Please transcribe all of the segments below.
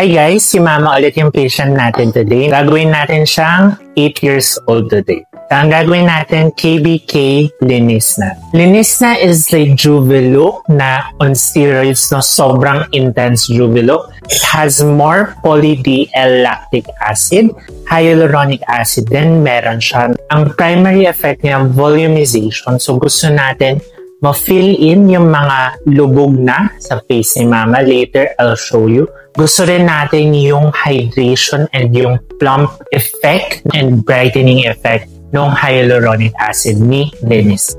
Hi guys, si Mama ulit yung patient natin today. Gagawin natin siyang 8 years old today. Ang gagawin natin, KBK Linisna. Linisna is a Juvelo na on steroids, no? Sobrang intense Juvelo. It has more poly-D-L-lactic acid, hyaluronic acid, then meron siya. Ang primary effect niya, volumization. So gusto natin ma-fill in yung mga lubog na sa face ni Mama. Later, I'll show you. Gusto rin natin yung hydration and yung plump effect and brightening effect ng hyaluronic acid ni Linisna.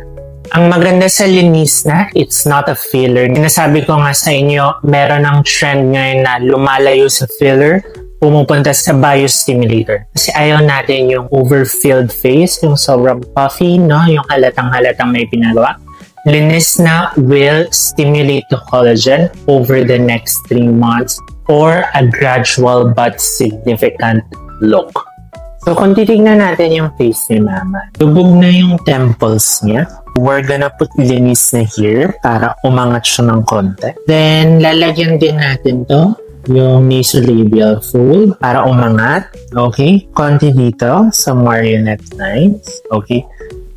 Ang maganda sa Linisna, it's not a filler. Sinasabi ko nga sa inyo, meron ng trend ngayon na lumalayo sa filler, pumupunta sa biostimulator. Kasi ayaw natin yung overfilled face, yung sobrang puffy, no? Yung halatang-halatang may pinagawa. Linisna will stimulate the collagen over the next 3 months for a gradual but significant look. So kung titignan natin yung face ni Mama, lubog na yung temples niya. We're gonna put Linisna here para umangat siya ng konti. Then lalagyan din natin to yung nasolabial fold para umangat. Okay? Konti dito sa marionette lines. Okay?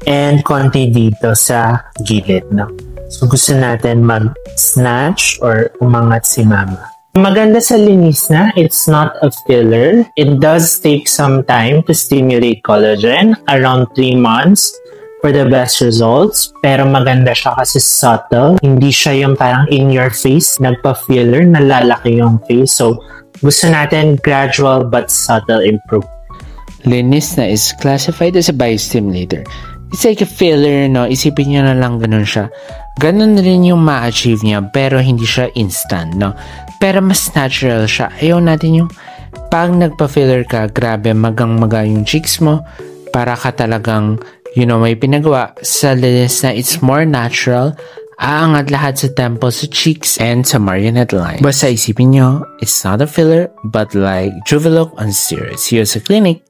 And konti dito sa gilid, no? So gusto natin mag-snatch or umangat si Mama. Maganda sa Linisna, it's not a filler. It does take some time to stimulate collagen, around 3 months for the best results. Pero maganda siya kasi subtle. Hindi siya yung parang in your face, nagpa-filler, nalalaki yung face. So gusto natin gradual but subtle improvement. Linisna is classified as a biostimulator. It's like a filler, no? Isipin nyo na lang ganun siya. Ganun rin yung ma-achieve niya, pero hindi siya instant, no? Pero mas natural siya. Ayaw natin yung pag nagpa-filler ka, grabe, magang-maga yung cheeks mo, para ka talagang, may pinagawa. Sa Linisna, it's more natural. Aangat lahat sa temples, sa cheeks, and sa marionette line. Basta isipin nyo, it's not a filler, but like Juvelo on steroids. See you sa clinic.